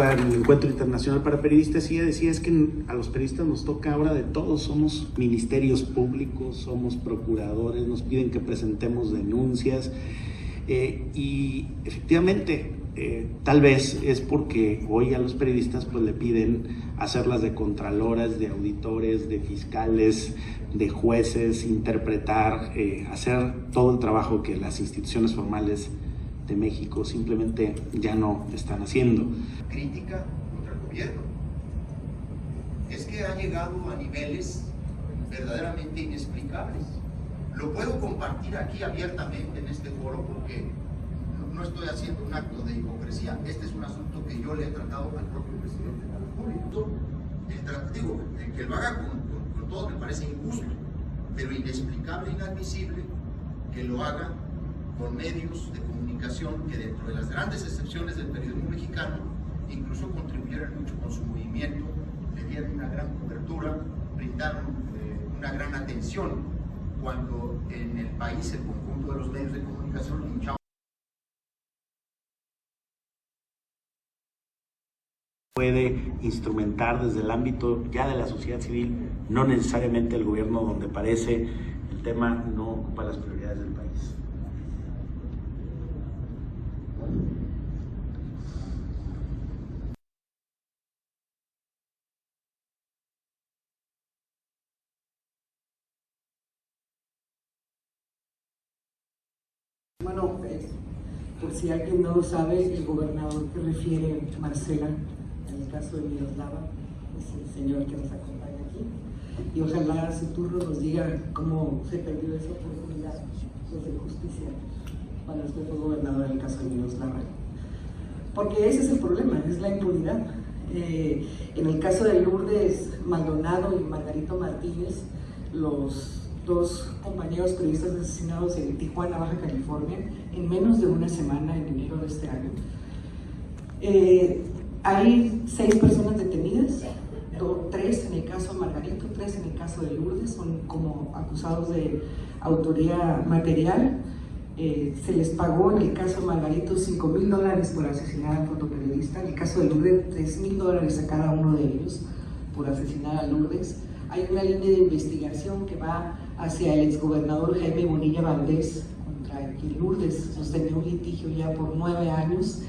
El Encuentro Internacional para Periodistas, y ella decía, es que a los periodistas nos toca ahora de todo, somos ministerios públicos, somos procuradores, nos piden que presentemos denuncias, y efectivamente tal vez es porque hoy a los periodistas pues le piden hacerlas de contraloras, de auditores, de fiscales, de jueces, interpretar, hacer todo el trabajo que las instituciones formales de México simplemente ya no están haciendo. Crítica contra el gobierno es que ha llegado a niveles verdaderamente inexplicables. Lo puedo compartir aquí abiertamente en este foro porque no estoy haciendo un acto de hipocresía. Este es un asunto que yo le he tratado al propio presidente de la República. Digo, que lo haga con todo me parece injusto, pero inexplicable e inadmisible que lo haga con medios de comunicación que, dentro de las grandes excepciones del periodismo mexicano, incluso contribuyeron mucho con su movimiento, le dieron una gran cobertura, brindaron una gran atención, cuando en el país el conjunto de los medios de comunicación luchaban. Puede instrumentar desde el ámbito ya de la sociedad civil, no necesariamente el gobierno, donde parece el tema no ocupa las prioridades del país. Bueno, por si alguien no lo sabe, el gobernador que refiere Marcela, en el caso de Miroslava, es el señor que nos acompaña aquí, y ojalá su turno nos diga cómo se perdió esa oportunidad de justicia cuando usted fue gobernador en el caso de Miroslava. Porque ese es el problema, es la impunidad. En el caso de Lourdes Maldonado y Margarito Martínez, los dos compañeros periodistas asesinados en Tijuana, Baja California, en menos de una semana, en enero de este año. Hay 6 personas detenidas, 3 en el caso de Margarito, 3 en el caso de Lourdes, son como acusados de autoría material. Se les pagó en el caso de Margarito $5,000 por asesinar al fotoperiodista, en el caso de Lourdes $3,000 a cada uno de ellos por asesinar a Lourdes. Hay una línea de investigación que va hacia el exgobernador Jaime Bonilla Valdés, contra quien Lourdes sostenía un litigio ya por 9 años,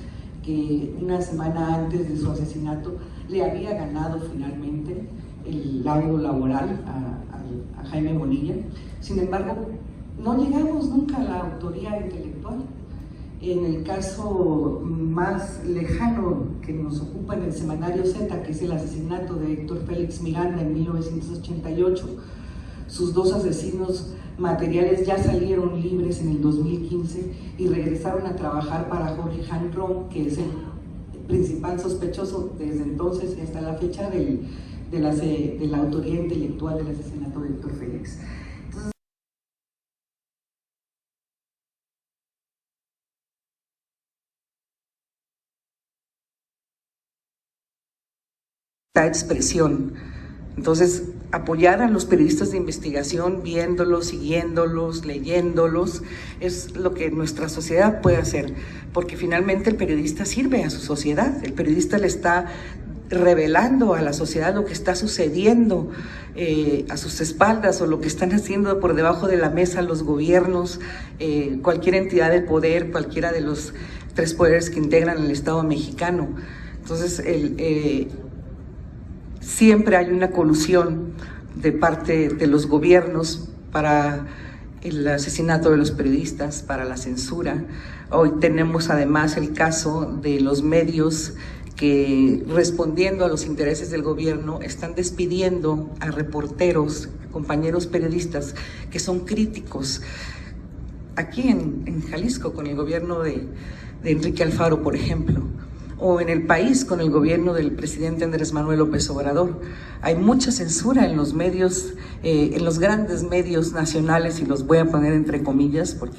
que una semana antes de su asesinato le había ganado finalmente el laudo laboral a Jaime Bonilla. Sin embargo, no llegamos nunca a la autoría intelectual. En el caso más lejano que nos ocupa en el semanario Z, que es el asesinato de Héctor Félix Miranda en 1988, sus 2 asesinos materiales ya salieron libres en el 2015 y regresaron a trabajar para Jorge Hanron, que es el principal sospechoso desde entonces y hasta la fecha de la autoría intelectual del asesinato de Héctor Félix. La expresión. Entonces, apoyar a los periodistas de investigación, viéndolos, siguiéndolos, leyéndolos, es lo que nuestra sociedad puede hacer, porque finalmente el periodista sirve a su sociedad, el periodista le está revelando a la sociedad lo que está sucediendo a sus espaldas, o lo que están haciendo por debajo de la mesa los gobiernos, cualquier entidad del poder, cualquiera de los 3 poderes que integran el Estado mexicano. Entonces, siempre hay una colusión de parte de los gobiernos para el asesinato de los periodistas, para la censura. Hoy tenemos además el caso de los medios que, respondiendo a los intereses del gobierno, están despidiendo a reporteros, compañeros periodistas que son críticos. Aquí en Jalisco, con el gobierno de Enrique Alfaro, por ejemplo, o en el país con el gobierno del presidente Andrés Manuel López Obrador. Hay mucha censura en los medios, en los grandes medios nacionales, y los voy a poner entre comillas porque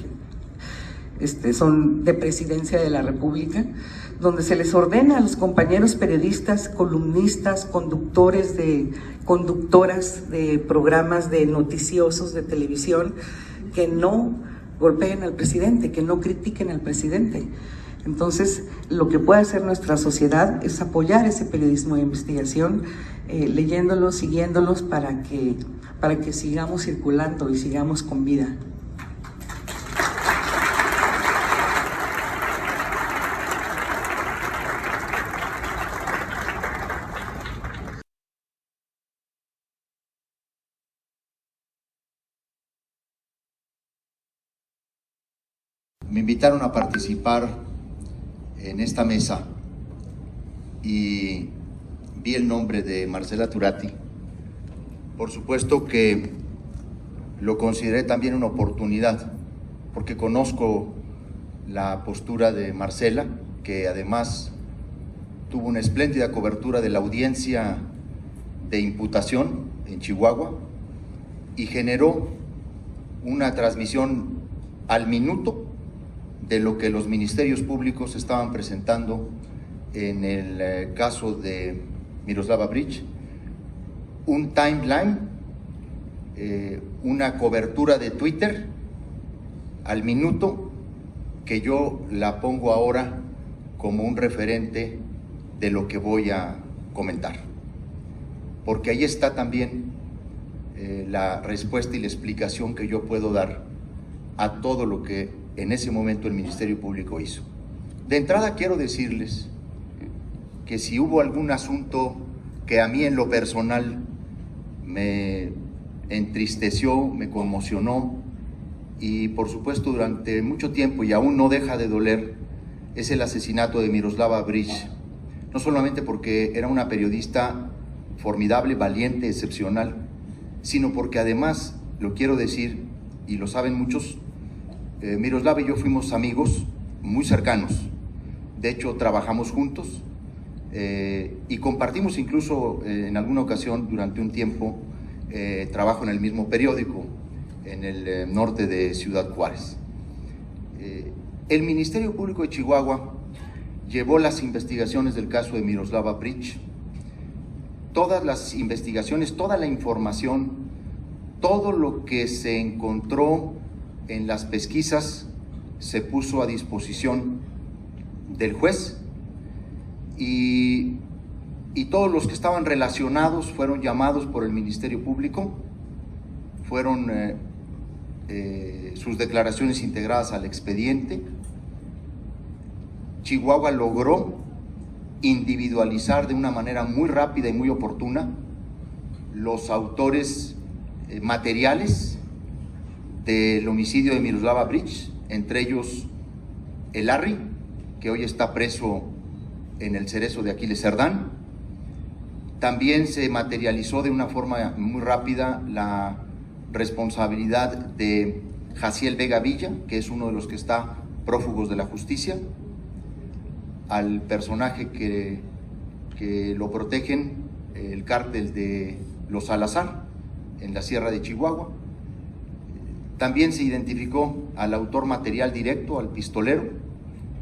son de presidencia de la República, donde se les ordena a los compañeros periodistas, columnistas, conductoras de programas de noticiosos de televisión, que no golpeen al presidente, que no critiquen al presidente. Entonces, lo que puede hacer nuestra sociedad es apoyar ese periodismo de investigación, leyéndolos, siguiéndolos para que sigamos circulando y sigamos con vida. Me invitaron a participar en esta mesa y vi el nombre de Marcela Turati. Por supuesto que lo consideré también una oportunidad, porque conozco la postura de Marcela, que además tuvo una espléndida cobertura de la audiencia de imputación en Chihuahua y generó una transmisión al minuto de lo que los ministerios públicos estaban presentando en el caso de Miroslava Breach, un timeline, una cobertura de Twitter al minuto que yo la pongo ahora como un referente de lo que voy a comentar, porque ahí está también la respuesta y la explicación que yo puedo dar a todo lo que en ese momento el Ministerio Público hizo. De entrada quiero decirles que si hubo algún asunto que a mí en lo personal me entristeció, me conmocionó y por supuesto durante mucho tiempo y aún no deja de doler, es el asesinato de Miroslava Breach. No solamente porque era una periodista formidable, valiente, excepcional, sino porque además, lo quiero decir y lo saben muchos, Miroslava y yo fuimos amigos muy cercanos. De hecho, trabajamos juntos y compartimos incluso en alguna ocasión durante un tiempo trabajo en el mismo periódico en el norte de Ciudad Juárez. El Ministerio Público de Chihuahua llevó las investigaciones del caso de Miroslava Breach, todas las investigaciones, toda la información, todo lo que se encontró en las pesquisas se puso a disposición del juez y todos los que estaban relacionados fueron llamados por el Ministerio Público, fueron sus declaraciones integradas al expediente. Chihuahua logró individualizar de una manera muy rápida y muy oportuna los autores materiales del homicidio de Miroslava Breach, entre ellos el Larry, que hoy está preso en el Cerezo de Aquiles Cerdán. También se materializó de una forma muy rápida la responsabilidad de Jaciel Vega Villa, que es uno de los que está prófugos de la justicia, al personaje que lo protegen, el cártel de los Salazar, en la Sierra de Chihuahua. También se identificó al autor material directo, al pistolero,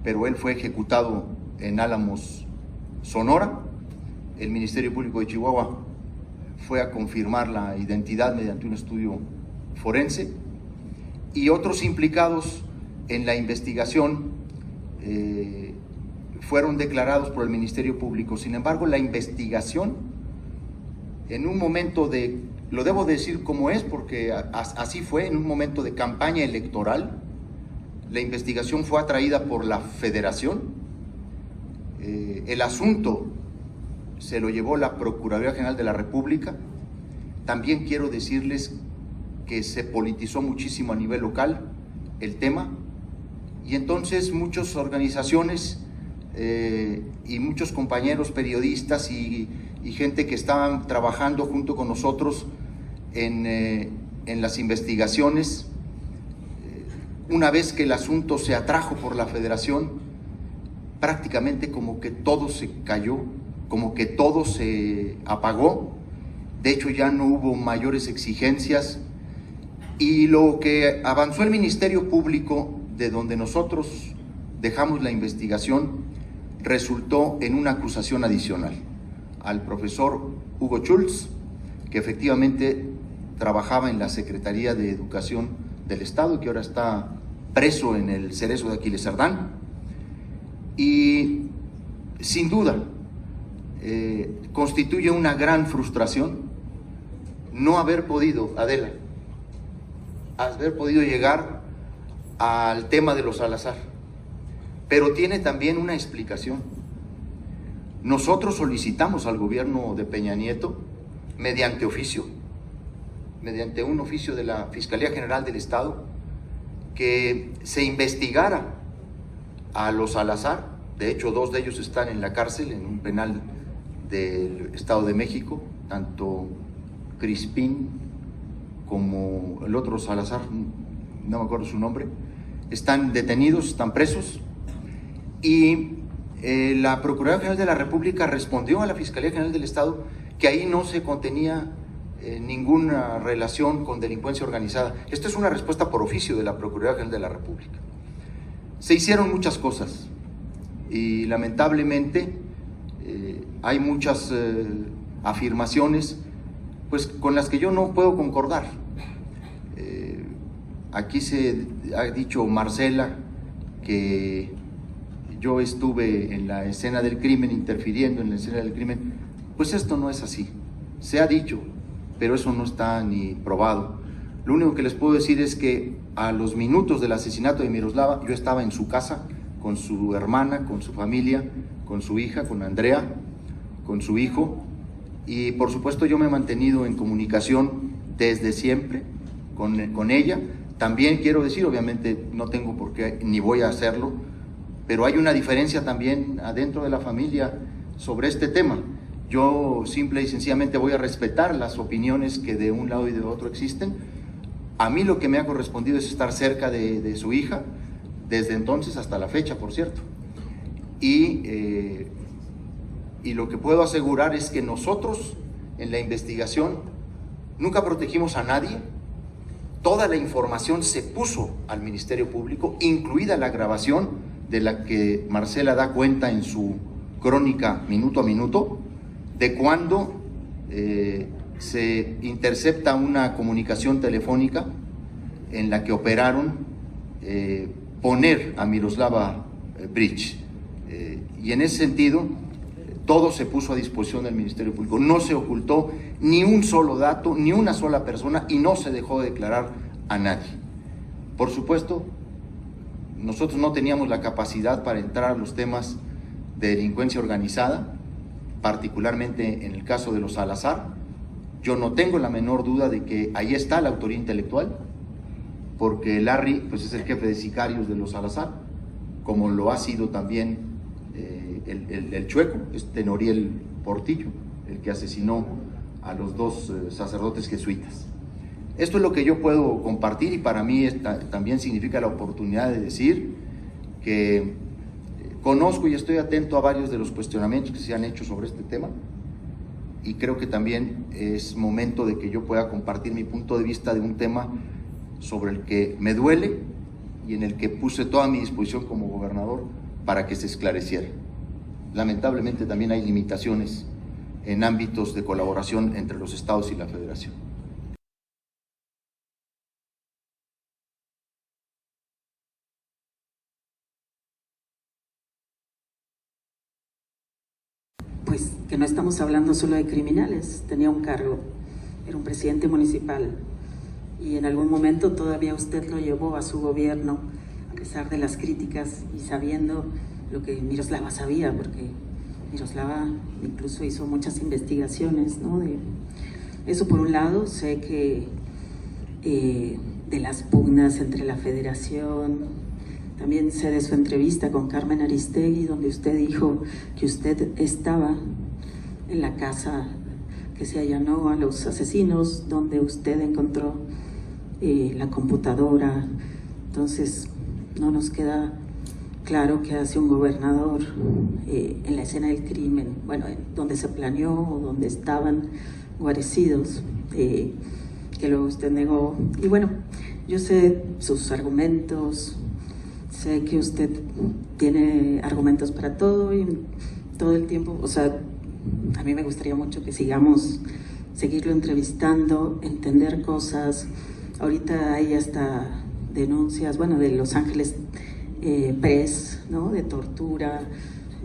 pero él fue ejecutado en Álamos, Sonora. El Ministerio Público de Chihuahua fue a confirmar la identidad mediante un estudio forense y otros implicados en la investigación fueron declarados por el Ministerio Público. Sin embargo, la investigación, en un momento de, lo debo decir como es, porque así fue, en un momento de campaña electoral, la investigación fue atraída por la Federación. El asunto se lo llevó la Procuraduría General de la República. También quiero decirles que se politizó muchísimo a nivel local el tema, y entonces muchas organizaciones y muchos compañeros periodistas y gente que estaban trabajando junto con nosotros en las investigaciones, una vez que el asunto se atrajo por la Federación, prácticamente como que todo se cayó, como que todo se apagó. De hecho, ya no hubo mayores exigencias, y lo que avanzó el Ministerio Público, de donde nosotros dejamos la investigación, resultó en una acusación adicional al profesor Hugo Schultz, que efectivamente trabajaba en la Secretaría de Educación del Estado y que ahora está preso en el Cerezo de Aquiles Cerdán. Y sin duda constituye una gran frustración no haber podido, Adela, haber podido llegar al tema de los Salazar, pero tiene también una explicación. Nosotros solicitamos al gobierno de Peña Nieto, mediante un oficio de la Fiscalía General del Estado, que se investigara a los Salazar. De hecho, 2 de ellos están en la cárcel, en un penal del Estado de México, tanto Crispín como el otro Salazar, no me acuerdo su nombre, están detenidos, están presos, y la Procuraduría General de la República respondió a la Fiscalía General del Estado que ahí no se contenía ninguna relación con delincuencia organizada. Esta es una respuesta por oficio de la Procuraduría General de la República. Se hicieron muchas cosas y lamentablemente hay muchas afirmaciones pues con las que yo no puedo concordar. Aquí se ha dicho Marcela que yo estuve en la escena del crimen, interfiriendo en la escena del crimen. Pues esto no es así. Se ha dicho, pero eso no está ni probado. Lo único que les puedo decir es que a los minutos del asesinato de Miroslava, yo estaba en su casa con su hermana, con su familia, con su hija, con Andrea, con su hijo, y por supuesto yo me he mantenido en comunicación desde siempre con ella. También quiero decir, obviamente no tengo por qué ni voy a hacerlo, pero hay una diferencia también adentro de la familia sobre este tema. Yo simple y sencillamente voy a respetar las opiniones que de un lado y de otro existen. A mí lo que me ha correspondido es estar cerca de su hija, desde entonces hasta la fecha, por cierto. Y lo que puedo asegurar es que nosotros en la investigación nunca protegimos a nadie. Toda la información se puso al Ministerio Público, incluida la grabación de la que Marcela da cuenta en su crónica minuto a minuto, de cuando se intercepta una comunicación telefónica en la que operaron poner a Miroslava Bridge. Y en ese sentido, todo se puso a disposición del Ministerio Público. No se ocultó ni un solo dato, ni una sola persona, y no se dejó de declarar a nadie. Por supuesto, nosotros no teníamos la capacidad para entrar a los temas de delincuencia organizada, particularmente en el caso de los Salazar. Yo no tengo la menor duda de que ahí está la autoría intelectual, porque Larry pues, es el jefe de sicarios de los Salazar, como lo ha sido también el Chueco, Noriel Portillo, el que asesinó a los 2 sacerdotes jesuitas. Esto es lo que yo puedo compartir, y para mí también significa la oportunidad de decir que conozco y estoy atento a varios de los cuestionamientos que se han hecho sobre este tema, y creo que también es momento de que yo pueda compartir mi punto de vista de un tema sobre el que me duele y en el que puse toda mi disposición como gobernador para que se esclareciera. Lamentablemente también hay limitaciones en ámbitos de colaboración entre los estados y la federación. Pues que no estamos hablando solo de criminales, tenía un cargo, era un presidente municipal, y en algún momento todavía usted lo llevó a su gobierno, a pesar de las críticas y sabiendo lo que Miroslava sabía, porque Miroslava incluso hizo muchas investigaciones, ¿no? De eso por un lado. Sé que de las pugnas entre la federación, también sé de su entrevista con Carmen Aristegui, donde usted dijo que usted estaba en la casa que se allanó a los asesinos, donde usted encontró la computadora. Entonces no nos queda claro qué hace un gobernador en la escena del crimen, bueno, donde se planeó o donde estaban guarecidos, que luego usted negó. Y bueno, yo sé sus argumentos, sé que usted tiene argumentos para todo y todo el tiempo, o sea, a mí me gustaría mucho que seguirlo entrevistando, entender cosas. Ahorita hay hasta denuncias, bueno, de Los Ángeles PRES, ¿no? De tortura,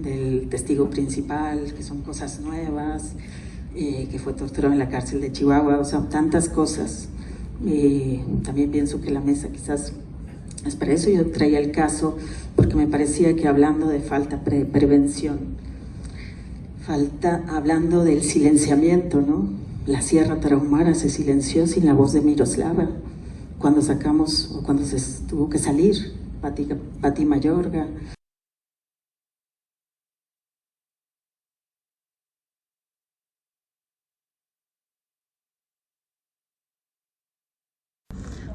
del testigo principal, que son cosas nuevas, que fue torturado en la cárcel de Chihuahua, o sea, tantas cosas. También pienso que la mesa quizás es para eso. Yo traía el caso porque me parecía que hablando de falta prevención, hablando del silenciamiento, ¿no? La Sierra Tarahumara se silenció sin la voz de Miroslava cuando sacamos, o cuando se tuvo que salir Pati Mayorga.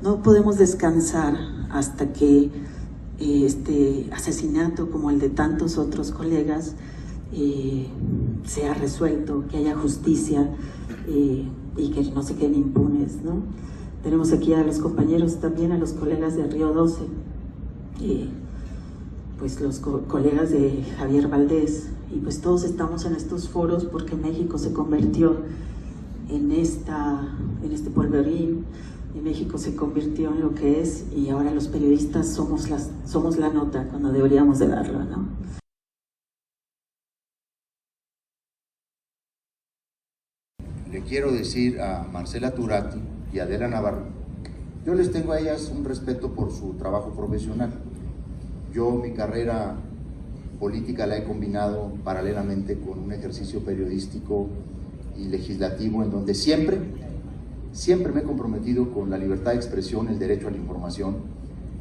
No podemos descansar hasta que este asesinato, como el de tantos otros colegas, sea resuelto, que haya justicia y que no se queden impunes, ¿no? Tenemos aquí a los compañeros también, a los colegas de Río 12, pues los colegas de Javier Valdés, y pues todos estamos en estos foros porque México se convirtió en este polvorín, y México se convirtió en lo que es, y ahora los periodistas somos la nota cuando deberíamos de darlo, ¿no? Le quiero decir a Marcela Turati y a Adela Navarro, yo les tengo a ellas un respeto por su trabajo profesional. Yo mi carrera política la he combinado paralelamente con un ejercicio periodístico y legislativo en donde siempre me he comprometido con la libertad de expresión, el derecho a la información,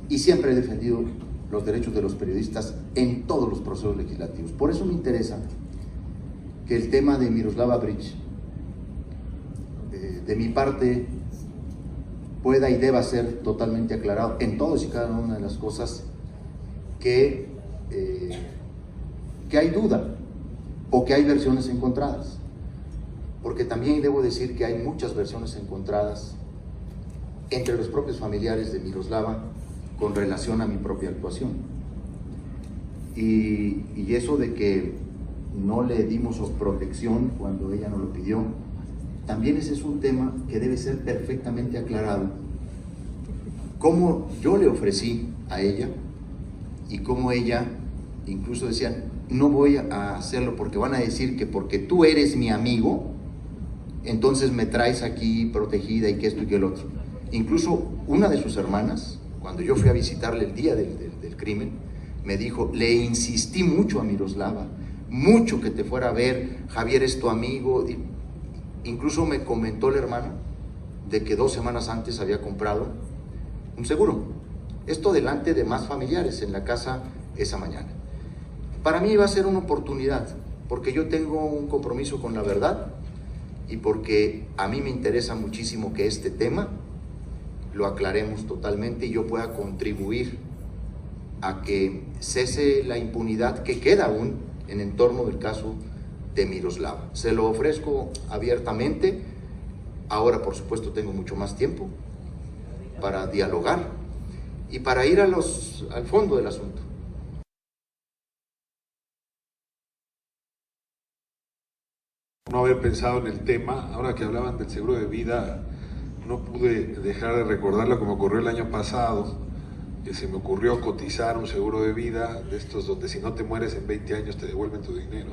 y siempre he defendido los derechos de los periodistas en todos los procesos legislativos. Por eso me interesa que el tema de Miroslava Breach, de mi parte, pueda y deba ser totalmente aclarado en todas y cada una de las cosas que hay duda o que hay versiones encontradas. Porque también debo decir que hay muchas versiones encontradas entre los propios familiares de Miroslava con relación a mi propia actuación. Y eso de que no le dimos protección cuando ella nos lo pidió, también ese es un tema que debe ser perfectamente aclarado. Cómo yo le ofrecí a ella y cómo ella incluso decía, no voy a hacerlo porque van a decir que porque tú eres mi amigo, entonces me traes aquí protegida y que esto y que el otro. Incluso una de sus hermanas, cuando yo fui a visitarle el día del crimen, me dijo, le insistí mucho a Miroslava, mucho que te fuera a ver, Javier es tu amigo. Incluso me comentó la hermana de que 2 semanas antes había comprado un seguro. Esto delante de más familiares en la casa esa mañana. Para mí iba a ser una oportunidad, porque yo tengo un compromiso con la verdad y porque a mí me interesa muchísimo que este tema lo aclaremos totalmente y yo pueda contribuir a que cese la impunidad que queda aún en torno del caso de Miroslava. Se lo ofrezco abiertamente. Ahora, por supuesto, tengo mucho más tiempo para dialogar y para ir al fondo del asunto. No haber pensado en el tema, ahora que hablaban del seguro de vida, no pude dejar de recordarlo como ocurrió el año pasado, que se me ocurrió cotizar un seguro de vida de estos donde si no te mueres en 20 años te devuelven tu dinero.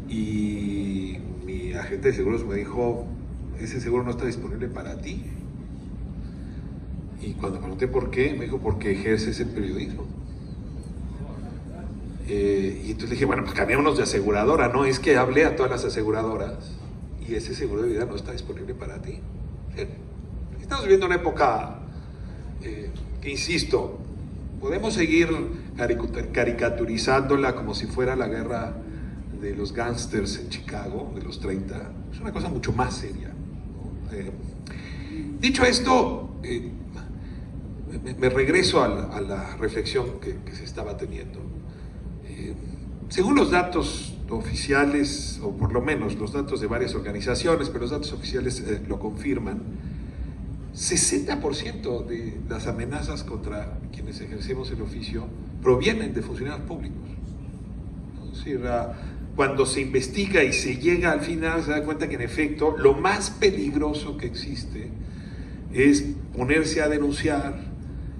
Y mi agente de seguros me dijo, ese seguro no está disponible para ti. Y cuando pregunté por qué, me dijo, porque ejerces el periodismo. Y entonces le dije, bueno, pues cambiémonos de aseguradora, ¿no? Es que hablé a todas las aseguradoras y ese seguro de vida no está disponible para ti. Estamos viviendo una época que, insisto, podemos seguir caricaturizándola como si fuera la guerra de los gángsters en Chicago, de los 30. Es una cosa mucho más seria, ¿no? Dicho esto, me regreso a la reflexión que se estaba teniendo. Según los datos oficiales, o por lo menos los datos de varias organizaciones, pero los datos oficiales lo confirman, 60% de las amenazas contra quienes ejercemos el oficio provienen de funcionarios públicos. Es decir, cuando se investiga y se llega al final, se da cuenta que en efecto lo más peligroso que existe es ponerse a denunciar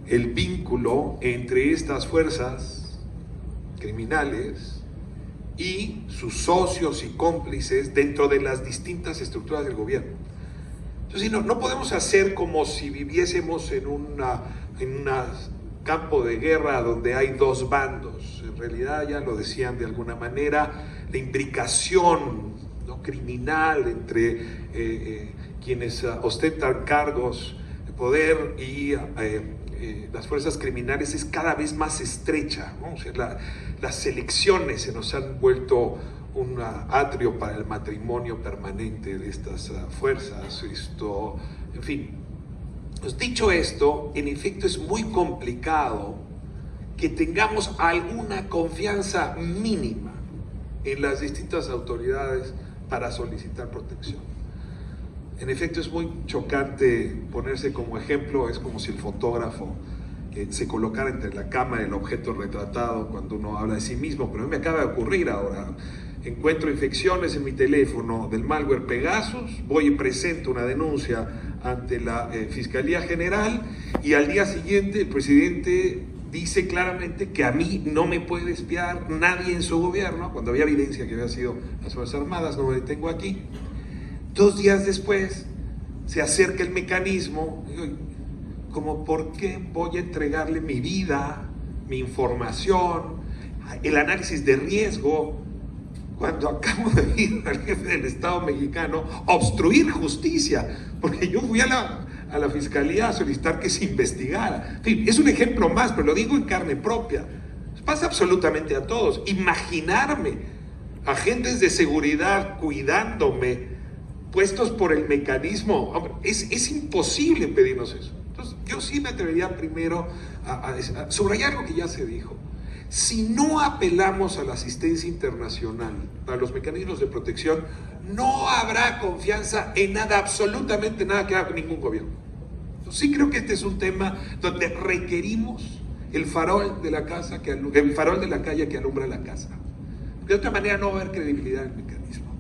el vínculo entre estas fuerzas criminales y sus socios y cómplices dentro de las distintas estructuras del gobierno. Entonces, no podemos hacer como si viviésemos en un campo de guerra donde hay dos bandos. En realidad, ya lo decían de alguna manera, la imbricación, ¿no?, criminal entre quienes ostentan cargos de poder y las fuerzas criminales es cada vez más estrecha, ¿no? O sea, las elecciones se nos han vuelto un atrio para el matrimonio permanente de estas fuerzas. En fin. Pues dicho esto, en efecto es muy complicado que tengamos alguna confianza mínima en las distintas autoridades para solicitar protección. En efecto es muy chocante ponerse como ejemplo, es como si el fotógrafo se colocara entre la cámara y el objeto retratado cuando uno habla de sí mismo, pero a mí me acaba de ocurrir ahora. Encuentro infecciones en mi teléfono del malware Pegasus, voy y presento una denuncia ante la Fiscalía General y al día siguiente el presidente dice claramente que a mí no me puede espiar nadie en su gobierno, cuando había evidencia que había sido las Fuerzas Armadas, no me detengo aquí. 2 días después se acerca el mecanismo, como ¿por qué voy a entregarle mi vida, mi información, el análisis de riesgo, cuando acabo de ir al jefe del Estado mexicano a obstruir justicia? Porque yo fui a la Fiscalía a solicitar que se investigara. En fin, es un ejemplo más, pero lo digo en carne propia. Pasa absolutamente a todos. Imaginarme agentes de seguridad cuidándome, puestos por el mecanismo, hombre, es imposible pedirnos eso. Entonces, yo sí me atrevería primero a subrayar lo que ya se dijo. Si no apelamos a la asistencia internacional, a los mecanismos de protección, no habrá confianza en nada, absolutamente nada que haga ningún gobierno. Entonces, sí creo que este es un tema donde requerimos el farol de la casa, el farol de la calle que alumbra la casa. De otra manera no va a haber credibilidad en el mecanismo.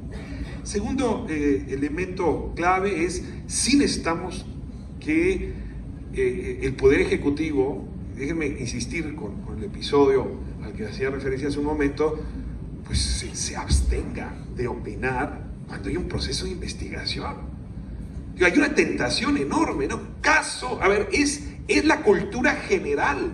Segundo elemento clave es, sí necesitamos que el Poder Ejecutivo, déjenme insistir con el episodio al que hacía referencia hace un momento, pues se abstenga de opinar cuando hay un proceso de investigación. Hay una tentación enorme, ¿no? Es la cultura general,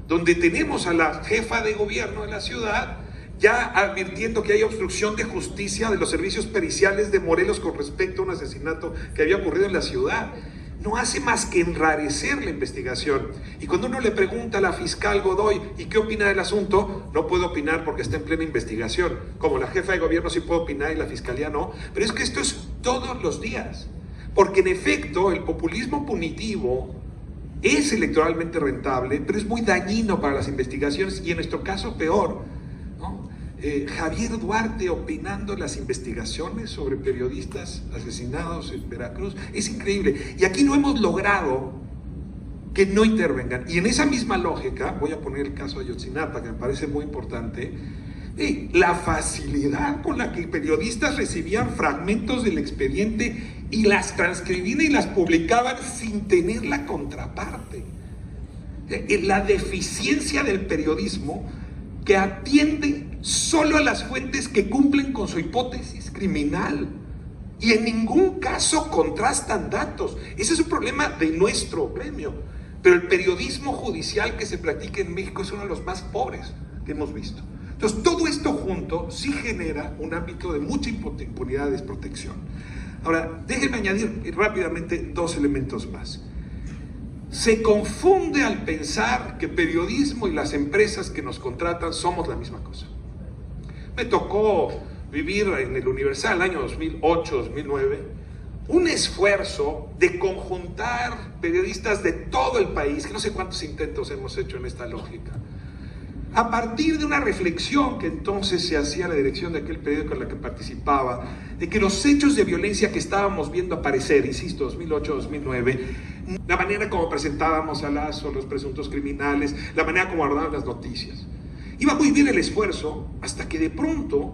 donde tenemos a la jefa de gobierno de la ciudad ya advirtiendo que hay obstrucción de justicia de los servicios periciales de Morelos con respecto a un asesinato que había ocurrido en la ciudad. No hace más que enrarecer la investigación. Y cuando uno le pregunta a la fiscal Godoy, ¿y qué opina del asunto? No puedo opinar porque está en plena investigación. Como la jefa de gobierno sí puede opinar y la fiscalía no. Pero es que esto es todos los días. Porque en efecto el populismo punitivo es electoralmente rentable, pero es muy dañino para las investigaciones y en nuestro caso peor, ¿no? Javier Duarte opinando en las investigaciones sobre periodistas asesinados en Veracruz, es increíble. Y aquí no hemos logrado que no intervengan. Y en esa misma lógica, voy a poner el caso de Ayotzinapa, que me parece muy importante, la facilidad con la que periodistas recibían fragmentos del expediente y las transcribían y las publicaban sin tener la contraparte. La deficiencia del periodismo que atiende solo a las fuentes que cumplen con su hipótesis criminal y en ningún caso contrastan datos. Ese es un problema de nuestro gremio, pero el periodismo judicial que se practica en México es uno de los más pobres que hemos visto. Entonces todo esto junto sí genera un ámbito de mucha impunidad y desprotección. Ahora, déjenme añadir rápidamente 2 elementos más. Se confunde al pensar que periodismo y las empresas que nos contratan somos la misma cosa. Me tocó vivir en el Universal, año 2008-2009, un esfuerzo de conjuntar periodistas de todo el país, que no sé cuántos intentos hemos hecho en esta lógica, a partir de una reflexión que entonces se hacía a la dirección de aquel periódico en la que participaba, de que los hechos de violencia que estábamos viendo aparecer, insisto, 2008-2009, la manera como presentábamos a los presuntos criminales, la manera como abordaban las noticias. Iba muy bien el esfuerzo, hasta que de pronto,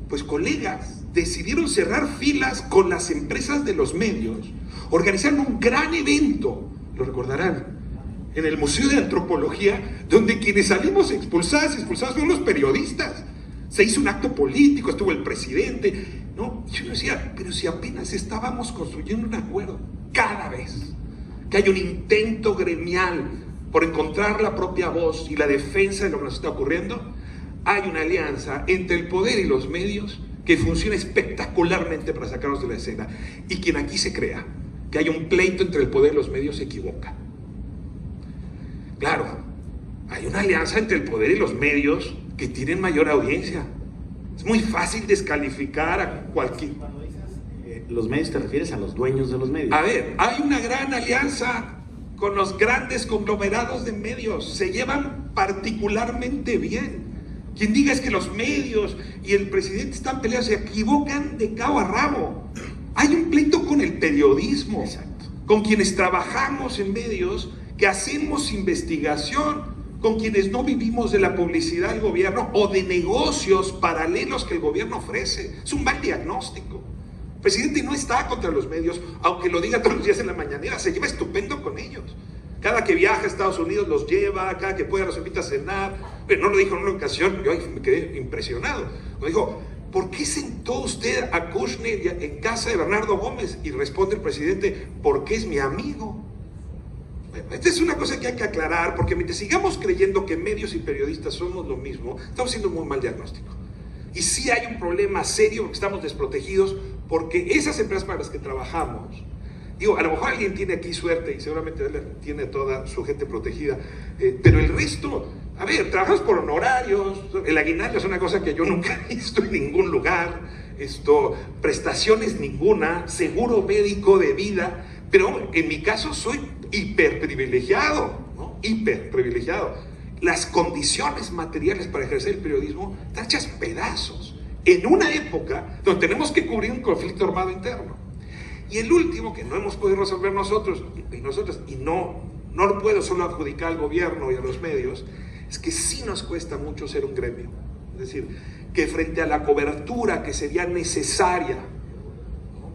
pues colegas decidieron cerrar filas con las empresas de los medios, organizaron un gran evento, lo recordarán, en el Museo de Antropología, donde quienes salimos expulsados fueron los periodistas. Se hizo un acto político, estuvo el presidente, ¿no? Yo decía, pero si apenas estábamos construyendo un acuerdo, cada vez que hay un intento gremial por encontrar la propia voz y la defensa de lo que nos está ocurriendo, hay una alianza entre el poder y los medios que funciona espectacularmente para sacarnos de la escena. Y quien aquí se crea que hay un pleito entre el poder y los medios se equivoca. Claro, hay una alianza entre el poder y los medios que tienen mayor audiencia. Es muy fácil descalificar a cualquier... Cuando dices los medios, te refieres a los dueños de los medios. A ver, hay una gran alianza con los grandes conglomerados de medios. Se llevan particularmente bien. Quien diga es que los medios y el presidente están peleados, se equivocan de cabo a rabo. Hay un pleito con el periodismo. Exacto. Con quienes trabajamos en medios, que hacemos investigación, con quienes no vivimos de la publicidad del gobierno o de negocios paralelos que el gobierno ofrece. Es un mal diagnóstico. El presidente no está contra los medios, aunque lo diga todos los días en la mañanera, se lleva estupendo con ellos. Cada que viaja a Estados Unidos los lleva, cada que puede los invita a cenar. Pero no lo dijo en una ocasión, yo me quedé impresionado. Me dijo, ¿por qué sentó usted a Kushner en casa de Bernardo Gómez? Y responde el presidente, porque es mi amigo. Esta es una cosa que hay que aclarar, porque mientras sigamos creyendo que medios y periodistas somos lo mismo, estamos haciendo un muy mal diagnóstico. Y sí hay un problema serio porque estamos desprotegidos, porque esas empresas para las que trabajamos, digo, a lo mejor alguien tiene aquí suerte y seguramente tiene toda su gente protegida, pero el resto, a ver, trabajamos por honorarios, el aguinaldo es una cosa que yo nunca he visto en ningún lugar, prestaciones ninguna, seguro médico de vida, pero en mi caso soy hiperprivilegiado, ¿no? Hiperprivilegiado. Las condiciones materiales para ejercer el periodismo están hechas pedazos en una época donde tenemos que cubrir un conflicto armado interno. Y el último que no hemos podido resolver nosotros, y no lo puedo solo adjudicar al gobierno y a los medios, es que sí nos cuesta mucho ser un gremio. Es decir, que frente a la cobertura que sería necesaria, ¿no?,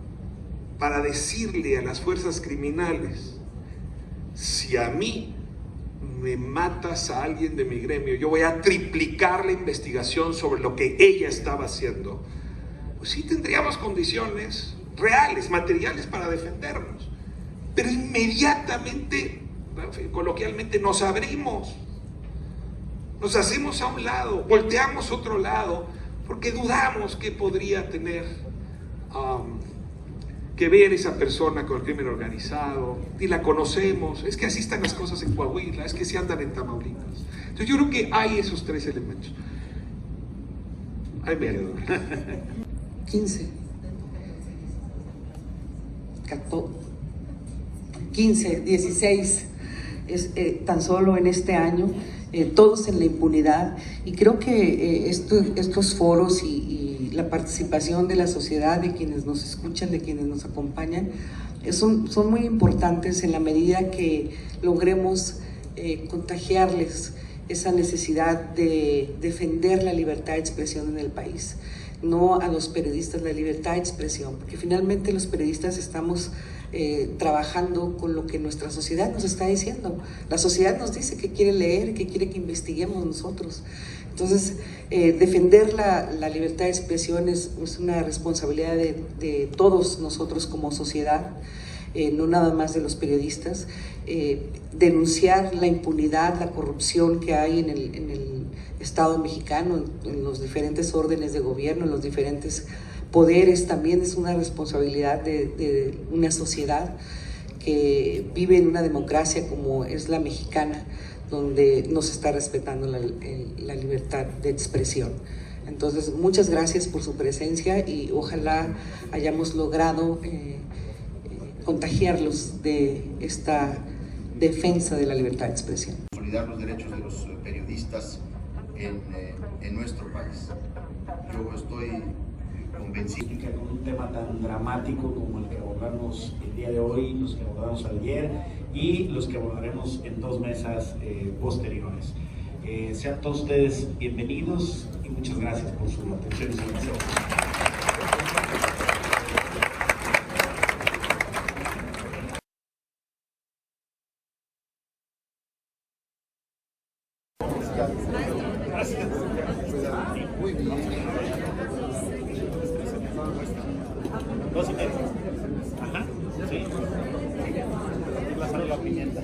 para decirle a las fuerzas criminales, si a mí me matas a alguien de mi gremio, yo voy a triplicar la investigación sobre lo que ella estaba haciendo, pues sí tendríamos condiciones reales, materiales para defendernos, pero inmediatamente, coloquialmente, nos abrimos, nos hacemos a un lado, volteamos a otro lado, porque dudamos que podría tener que ver esa persona con el crimen organizado, y la conocemos, es que así están las cosas en Coahuila, es que sí andan en Tamaulipas. Entonces yo creo que hay esos tres elementos. Ay, miedo. 15, 14, 15, 16, tan solo en este año, todos en la impunidad, y creo que estos foros y la participación de la sociedad, de quienes nos escuchan, de quienes nos acompañan, son muy importantes en la medida que logremos contagiarles esa necesidad de defender la libertad de expresión en el país. No a los periodistas la libertad de expresión, porque finalmente los periodistas estamos trabajando con lo que nuestra sociedad nos está diciendo. La sociedad nos dice que quiere leer, que quiere que investiguemos nosotros. Entonces, defender la libertad de expresión es una responsabilidad de todos nosotros como sociedad, no nada más de los periodistas. Denunciar la impunidad, la corrupción que hay en el Estado mexicano, en los diferentes órdenes de gobierno, en los diferentes poderes, también es una responsabilidad de una sociedad que vive en una democracia como es la mexicana, donde no se está respetando la libertad de expresión. Entonces, muchas gracias por su presencia y ojalá hayamos logrado contagiarlos de esta defensa de la libertad de expresión. Consolidar los derechos de los periodistas en nuestro país. Yo estoy convencido. Con un tema tan dramático como el que abordamos el día de hoy, los que abordamos ayer y los que abordaremos en 2 mesas posteriores. Sean todos ustedes bienvenidos y muchas gracias por su atención y su atención. Muy bien. 2:30. Ajá, sí. La sal y la pimienta.